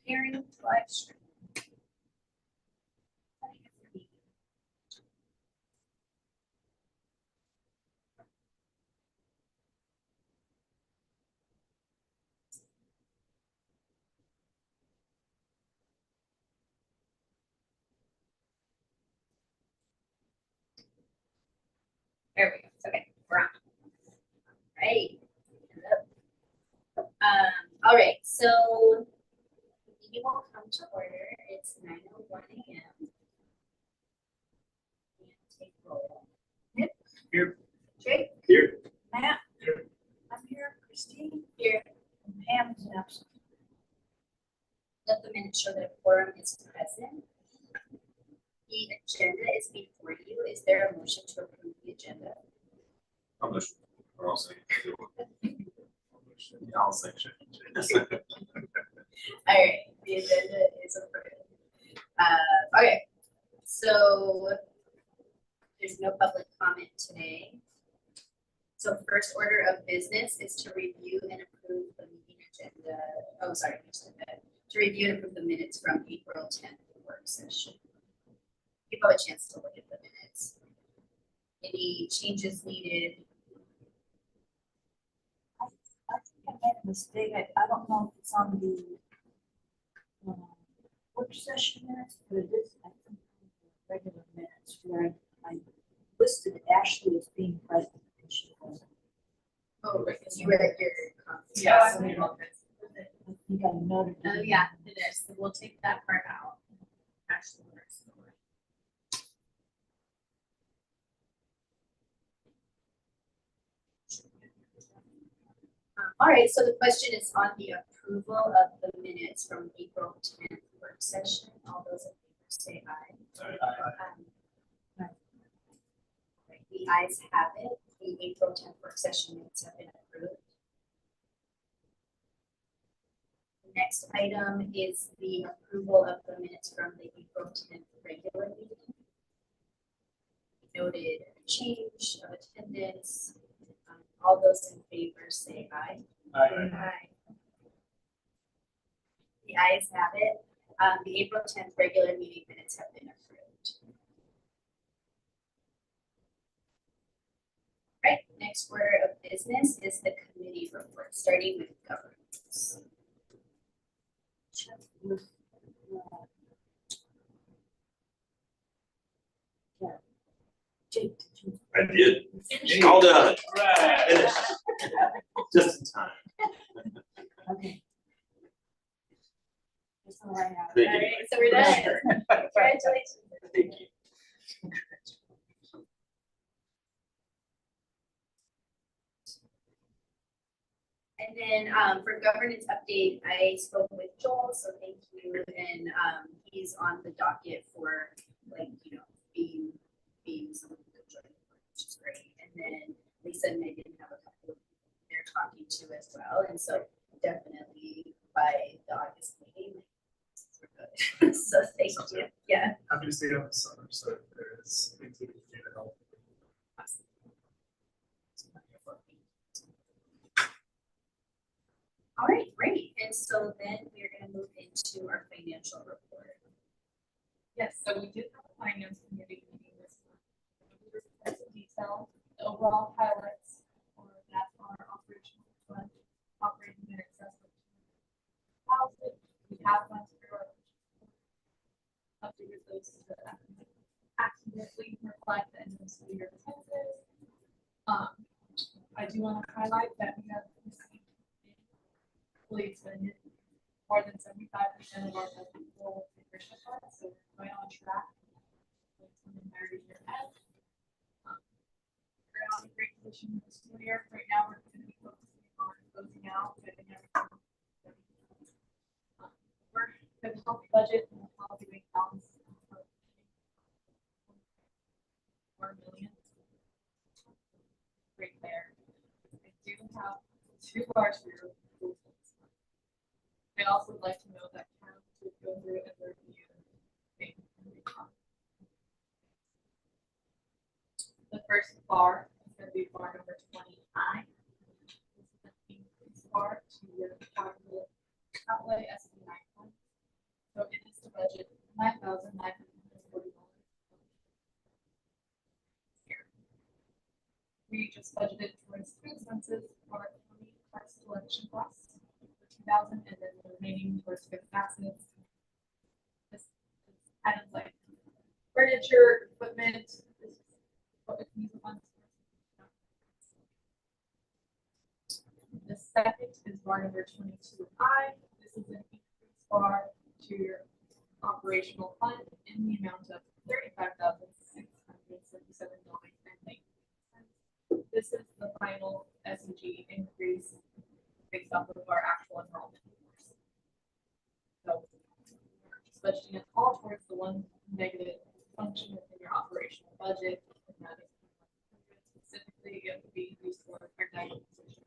hearing live stream. There we go. Okay, we're on. Right. All right, so the meeting will come to order. It's 9:01 a.m. Take roll. Nick? Here. Jake? Here. Matt? Here. I'm here. Christine? Here. And Pam is absent. Let the minutes show that a quorum is present. The agenda is before you. Is there a motion to approve the agenda? I'll motion. Or I'll say. I'll say. All right, the agenda is approved. Okay, so there's no public comment today. So first order of business is to review and approve the meeting agenda. Oh, sorry, to review and approve the minutes from April 10th work session. Give you a chance to look at the minutes. Any changes needed? I think I made a mistake. I don't know if it's on the work session minutes, but it is, I think, regular minutes where I listed Ashley as being present. And she wasn't. Oh, because you were at your conference. Yeah. I think I noted. Oh, yeah, it is. So we'll take that part out. Actually, All right, so the question is on the approval of the minutes from April 10th work session. All those in favor say aye. Right, the ayes have it. The April 10th work session minutes have been approved. The next item is the approval of the minutes from the April 10th regular meeting. Noted a change of attendance. All those in favor say aye. Aye. Aye. The ayes have it. The April 10th regular meeting minutes have been approved. Right, next order of business is the committee report, starting with governance. Jake, I did. All done. Finished. Just in time. okay. That's all I have. All right, so we're done. Congratulations. Thank you. And then for governance update, I spoke with Joel, so thank you. And he's on the docket for being someone who could join, which is great. And then Lisa and Megan have a couple of they're talking to as well. And so definitely by the August meeting, we're good. So thank you. Yeah. Happy to see you in the summer, so there is things we can do to help. All right, great. And so then we're going to move into our financial report. yes, so we did have a finance committee meeting this month. We discussed in detail the overall highlights for that our operational fund operating in excess of 2,000. We have gone through our updated those to accurately reflect the end of the year expenses. I do want to highlight that we have received expended more than 75% of our full nutrition funds, so we're going on track with the entire year end. We're on a great position this school year. Right now, we're going to be focusing on closing out, getting everything. We're going to help budget and healthy bank balance. $4 million. Right there. I do have 2 large groups. I also would like to know that counts would go through and review the first bar is going to be bar number 29. This is the increase bar to your capital outlay SB9 points. $20,000, and then the remaining towards fixed assets. This is items like furniture, equipment. This is what we can use the funds for. The second is bar number 22I. This is an increase bar to your operational fund in the amount of $35,677.90. This is the final S&G increase based off of our actual enrollment numbers. So we're just budgeting it all towards the one negative function within your operational budget. And that is specifically it would be used for our dining position.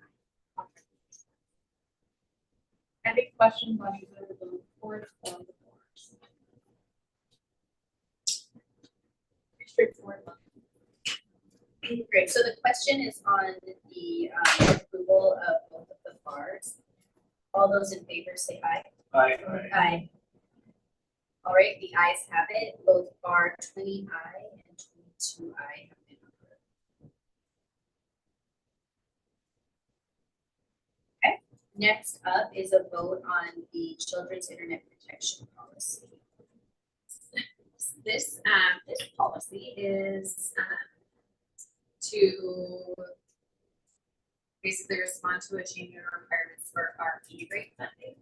Any questions on either of the reports or the boards? Pretty straightforward. Great, so the question is on the approval of both of the bars. All those in favor say aye. Aye. Aye. All right, the ayes have it, both bar 20I and 22I have been approved. Okay, next up is a vote on the children's internet protection policy. This policy is to basically respond to a change in requirements for our E-rate funding.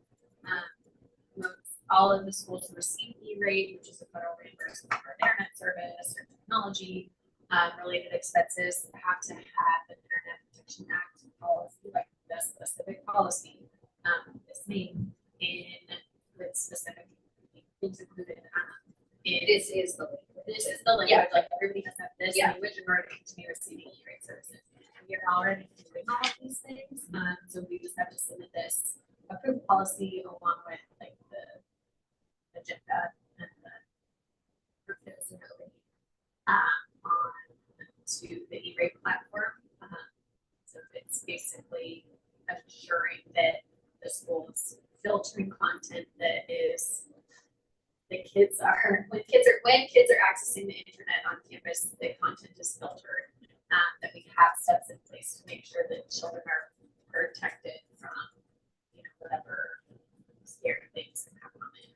All of the schools receive E-rate, which is a federal reimbursement for internet service or technology related expenses, have to have an Internet Protection Act policy, like the specific policy is made in with specific things included. This is the language, Yeah. like everybody has to have this Yeah. language in order to continue receiving E-rate services. We are already doing all of these things, so we just have to submit this approved policy along with like the agenda and the purpose and on to the E-rate platform. So it's basically assuring that the school's filtering content that is when kids are accessing the internet on campus, the content is filtered. That we have steps in place to make sure that children are protected from, whatever scary things can happen on it,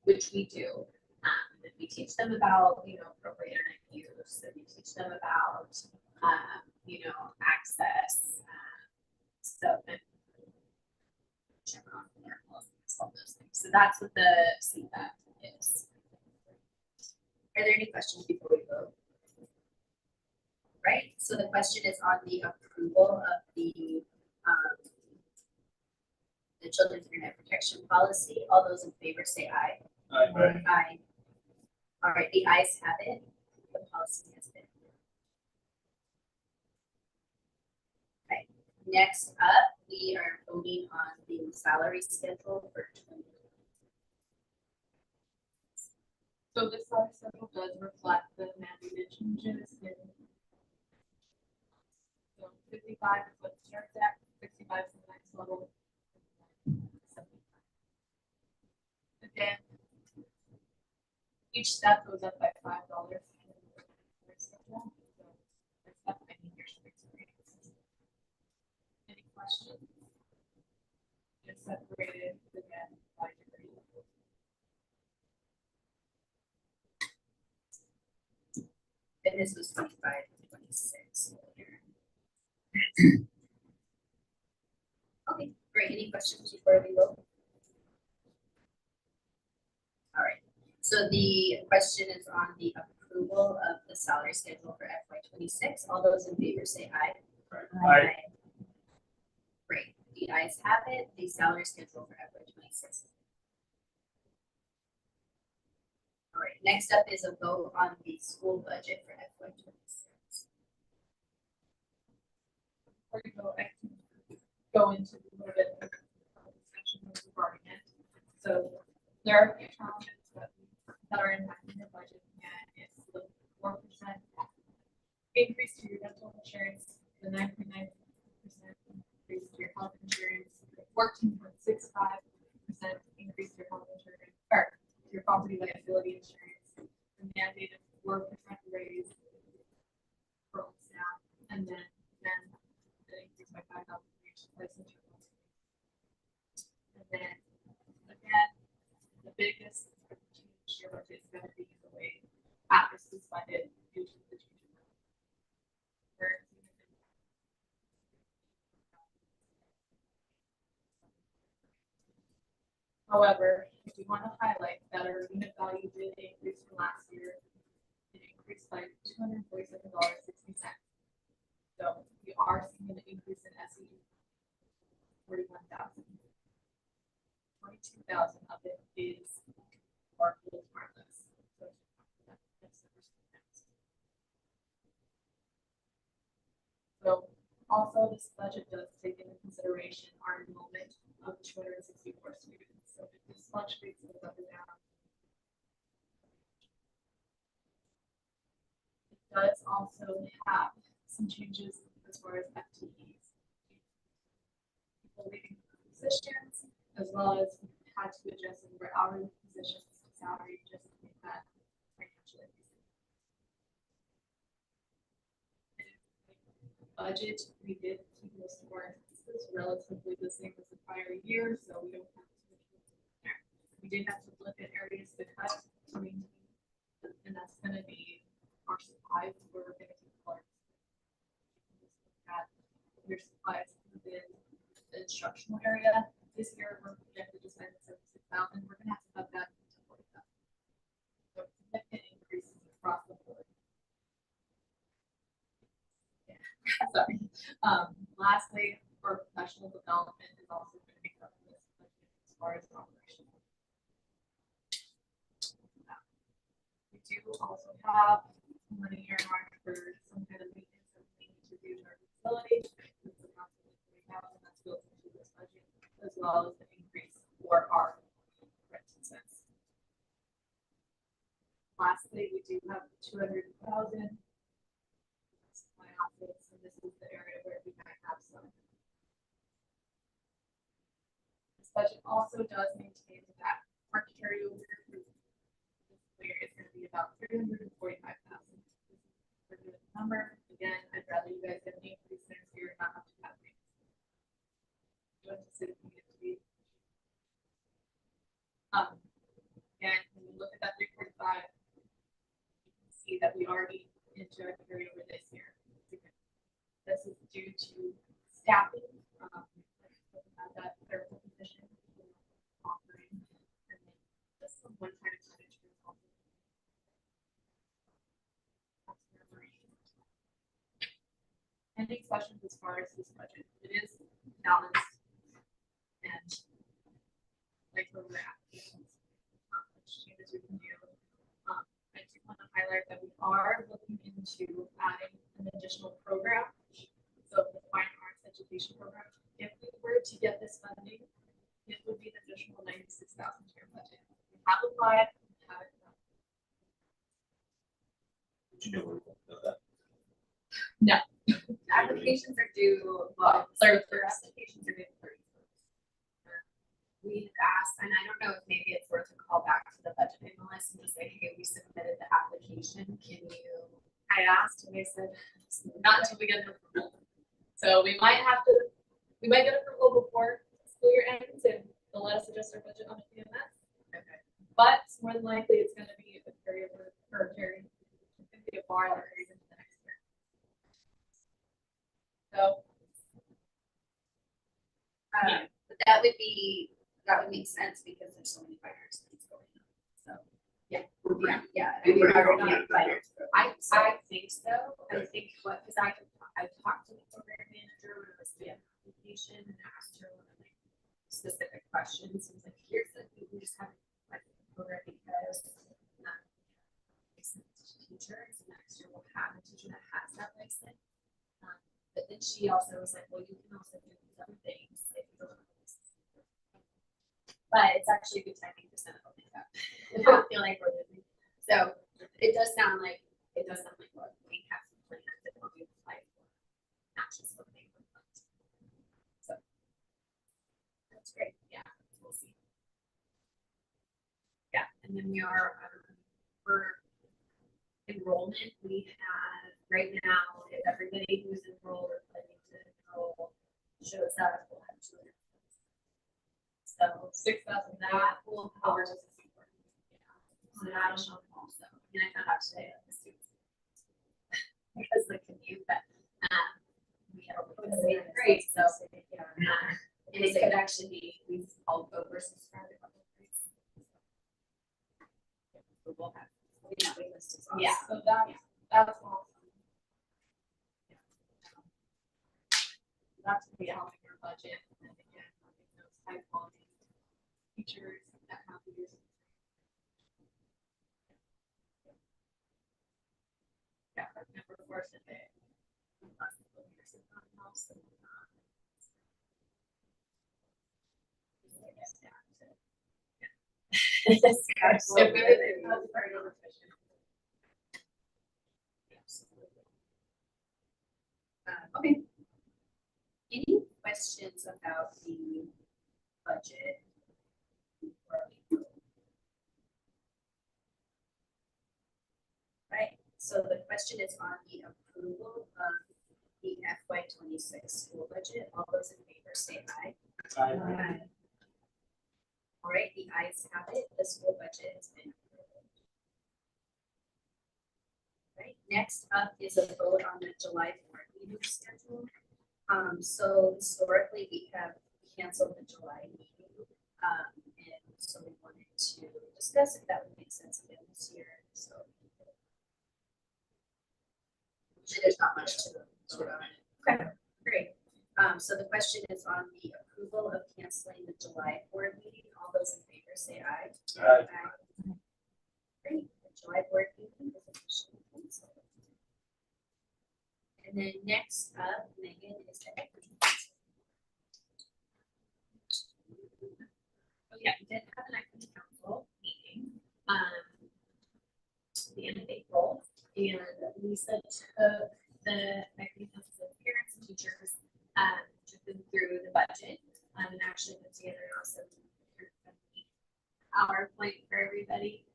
which we do. And we teach them about, appropriate internet use, and we teach them about, access, stuff and check on their policies, all those things. So that's what the CPAP is. Are there any questions before we vote? Right, so the question is on the approval of the children's internet protection policy. All those in favor say aye. Aye. Aye. All right, the ayes have it. The policy has been approved. Okay, next up, we are voting on the salary schedule for 2020. So this salary schedule does reflect the mandated changes in. So 55 is what starts at, 65 is the next level. 75. Again, each step goes up by $5. So next step, I need your experience. Any questions? It's separated again by degree level. And this was 25 to 26. Okay, great. Any questions before we vote? All right. So the question is on the approval of the salary schedule for FY26. All those in favor say aye. Aye. Great. The ayes have it. The salary schedule for FY26. All right. Next up is a vote on the school budget for FY26. Before you go, I can go into a little bit of discussion of the bargaining. So there are a few challenges that are impacting your budget, and it's the 4% increase to your dental insurance, the 9.9% increase to your health insurance, the 14.65% increase to your health insurance, or your property liability insurance, the mandated 4% raise for all staff, and then the increase by $5 for each licensure. biggest change your budget is gonna be the way Atlas is funded due to the change. However, I do want to highlight that our unit value did increase from last year. It increased by $247.60. So we are seeing an increase in SE 41,000. 22,000 of it is our full smartless. So that's the percent. So also this budget does take into consideration our enrollment of 264 students. So if this fluctuates goes up and down. It does also have some changes as far as FTEs. People leaving positions, as well as had to adjust some of our hourly positions to salary just to make that financially. Budget, we did keep most of our expenses relatively the same as the prior year, so we don't have to. We did have to look at areas to cut, and that's going to be our supplies where we're going to keep parts. Your supplies within the instructional area. This year we're projected to spend 76,000. We're going to have to cut that to 40,000. So significant increases across the board. Yeah. Sorry. Lastly, our professional development is also going to be covered in this budget as far as operational. We do also have money earmarked for some kind of maintenance that we need to do in our facility. It's approximately $3,000 that's built into this budget, as well as the increase for our rent expense. Lastly, we do have 200,000. My office, and this is the area where we might have some. This budget also does maintain that our carryover is going to be about 345,000. For the number, again, I'd rather you guys get an increase next year and not have to cut things. You want to see if we get to be. Again, when you look at that 345, you can see that we already into our carryover this year. This is due to staffing. That clerical position offering, and then just some one-time expenditures also. Any questions as far as this budget? It is balanced and like where we're at. Which changes we can do. I do want to highlight that we are looking into adding an additional program. So the Fine Arts Education Program, if we were to get this funding, it would be an additional 96,000 to your budget. We have applied, we haven't done. Did you know we won't know that? No. Applications are due, well, applications are due 31st. We've asked, and I don't know if maybe it's worth a call back to the budget analyst and just say, hey, we submitted the application. Can you? I asked, and they said, not until we get an approval. So we might get approval before school year ends, and they'll let us adjust our budget on a PMS. Okay. But more than likely, it's going to be a carryover or carry. It's going to be a bar that carries into the next year. So, but that would make sense because there's so many finance things going on. So yeah. I mean, we're not finance. I think so. I think because I talked to the program manager when it was the application and asked her one of the specific questions. He was like, here's the thing, we just haven't like the program because licensed teachers, and next year we'll have a teacher that has that license. But then she also was like, well, you can also do these other things if you don't have a license. But it's actually a good timing to send it all up. I don't feel like we're losing. So it does sound like what we have some plans that we'll do like not just what they would like. So that's great. Yeah, we'll see. Yeah, and then we are for enrollment. We have right now, if everybody who's enrolled or planning to enroll shows up, we'll have 200. So 6,000 that will cover So that'll help also. And I found out today that the students. Because the commute, but, we have a same grade, so, and it could actually be, we've all oversubscribed a couple of grades. We'll have, we listed. Yeah, so that's all. That's gonna be helping your budget, and then again, having those high quality teachers that have years. Yeah, I've never forced it. Last couple of years in my house and, Absolutely. That's very efficient. Okay. Any questions about the budget? Right, so the question is on the approval of the FY 26 school budget. All those in favor say aye. Aye. All right, the ayes have it, the school budget has been approved. Right, next up is a vote on the July 4th meeting schedule. So historically, we have canceled the July meeting. And so we wanted to discuss if that would make sense again this year, so. Usually there's not much to vote on. Okay, great. So the question is on the approval of canceling the July board meeting. All those in favor say aye. Aye. Great, the July board meeting is officially canceled. And then next up, Megan, is the equity. Oh, yeah, we did have an equity council meeting, at the end of April, and Lisa took the equity council of parents and teachers, took them through the budget, and actually put together an awesome PowerPoint for everybody,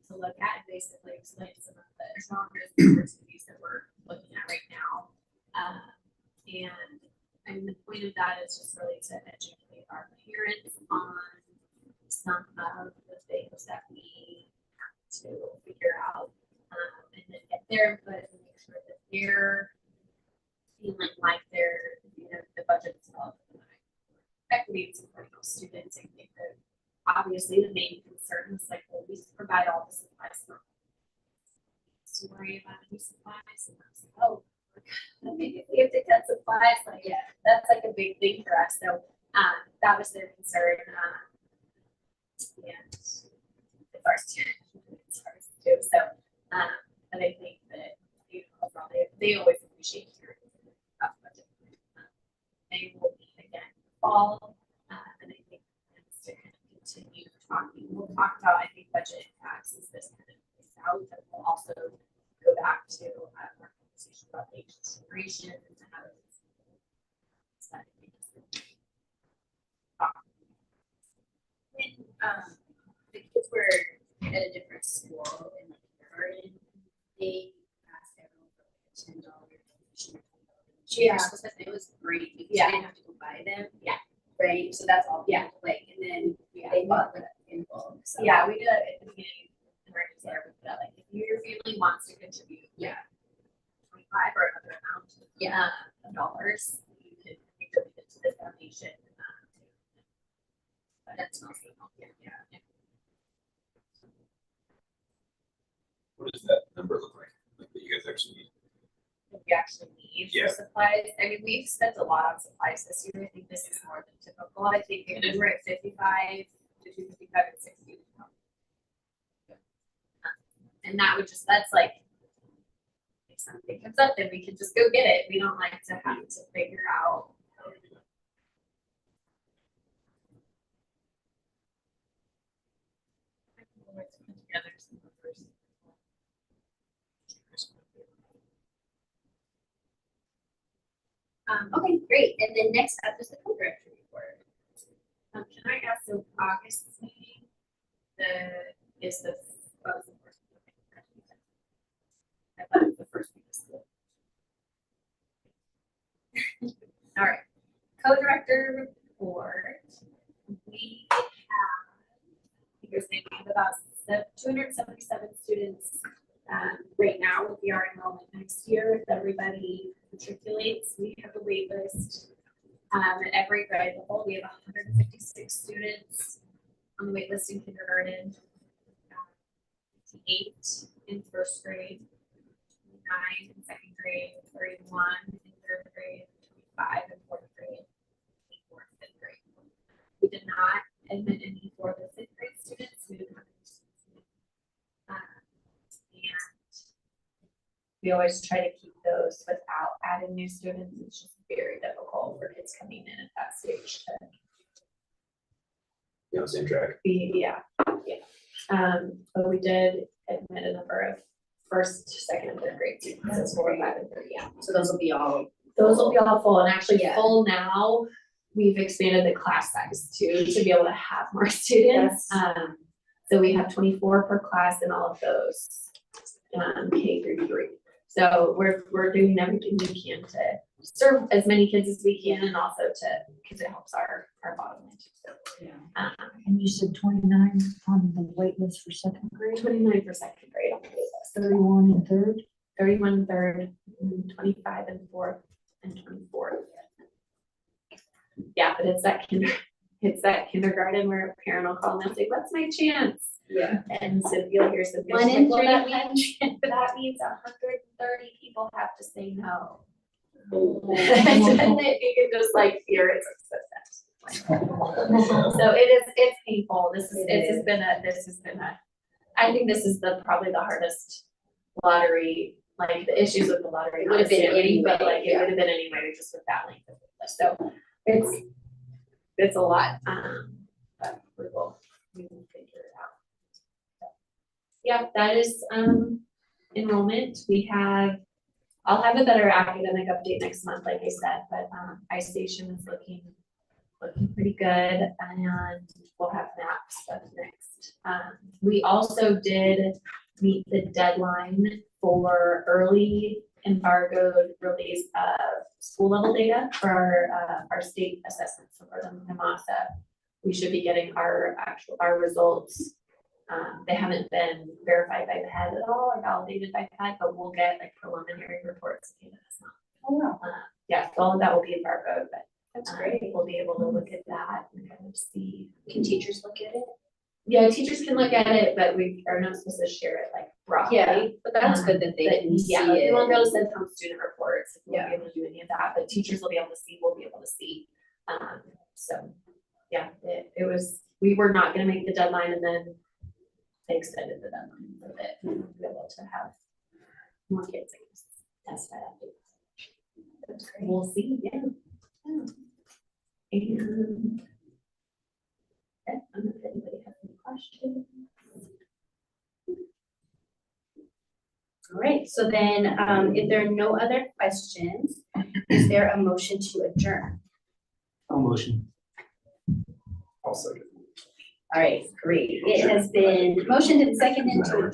to look at, and basically explain some of the genres and diversities that we're looking at right now. And I mean, the point of that is just really to educate our parents on some of the things that we have to figure out, and then get their input and make sure that they're feeling like they're, you know, the budget itself, equity and supporting those students. I think that obviously the main concern is like, well, we provide all the supplies for to worry about any supplies, and that's like, oh, maybe we have to cut supplies, like, yeah, that's like a big thing for us. So that was their concern. And it's ours too. It's ours too. So, but I think that, you know, overall, they always appreciate hearing about budget. They will meet again in the fall, and I think it's to kind of continue talking. We'll talk about, I think, budget impacts as this kind of plays out, and we'll also go back to our conversation about the generation and how it's When the kids were at a different school in the kindergarten, they asked everyone for like $10 donation. Yeah. It was great because Yeah. they didn't have to go buy them. Yeah. Right, so that's all. Yeah. Like, and then Yeah. they bought them in bulk. So. Yeah, we did it at the beginning of emergency, we put out, like, if your family wants to contribute, Yeah. 25 or another amount, Yeah. of dollars, you can contribute it to the foundation. That's awesome. Yeah. What does that number look like? Like that you guys actually need? We actually need Yeah. for supplies. I mean, we've spent a lot on supplies this year. I think this is more than typical. I think if we were at 55, between 55 and 60. And that would just, that's like, if something comes up, then we can just go get it. We don't like to have to figure out. Okay, great. And then next up is the co-director report. Can I ask, so August's meeting, is the, what was the first meeting? I thought it was the first week of school. All right, co-director report. We have, I think you're saying we have about 277 students right now will be our enrollment next year. If everybody matriculates, we have a wait list. At every grade level, we have 156 students on the wait list in kindergarten, 8 in first grade, 9 in second grade, 31 in third grade, 25 in fourth grade, 24 in fifth grade. We did not admit any for the fifth grade students. We didn't have any students. And we always try to keep those without adding new students. It's just very difficult for kids coming in at that stage to Same track. be, yeah. But we did admit a number of first, second, and third grade students. That's 4, great. 5, and 3, yeah. So those will be all. Those will be all full, and actually Yeah. full now. We've expanded the class size too, to be able to have more students. So we have 24 per class in all of those, K through 3. So we're doing everything we can to serve as many kids as we can, and also because it helps our bottom line too. So, And you said 29 on the wait list for second grade, 29 for second grade on the wait list, 31 in third. 31 in third, and 25 in fourth, and 24 in fifth. Yeah, but it's that kindergarten where a parent will call and they'll say, "What's my chance?" Yeah. And so you'll hear some. 1 in "Well, 3 that means." means 130 people have to say no. Oh. And then you can just like fear it's a success. So it's painful. This has been a, I think this is probably the hardest lottery, like the issues with the lottery. Would have been notwithstanding, but anyway, like it would have been anyway, just with that length of list. So it's a lot, but we will figure it out. So, yeah, that is enrollment. I'll have a better academic update next month, like I said, but ice station is looking pretty good, and we'll have maps up next. We also did meet the deadline for early embargoed release of school level data for our state assessments. So for the MASA, we should be getting our results. They haven't been verified by the head at all or validated by the head, but we'll get like preliminary reports at the end of this month. Oh, wow. Yeah, so all of that will be embargoed, but That's great. we'll be able to look at that and kind of see. Can teachers look at it? Yeah, teachers can look at it, but we are not supposed to share it like broadly. Yeah, but that's good that they But can see yeah, like, we won't be able to it. send home student reports, we won't be able to do any of that, but teachers will be able to see, we'll be able to see. So, yeah, it was, we were not gonna make the deadline, and then they extended the deadline a little bit, and we'll be able to have more kids, I guess, test that out. That's great. We'll see, yeah. And yeah, I don't know if anybody has any questions. All right, so then, if there are no other questions, is there a motion to adjourn? I'll motion. I'll second. All right, great. It has been motioned and seconded to adjourn.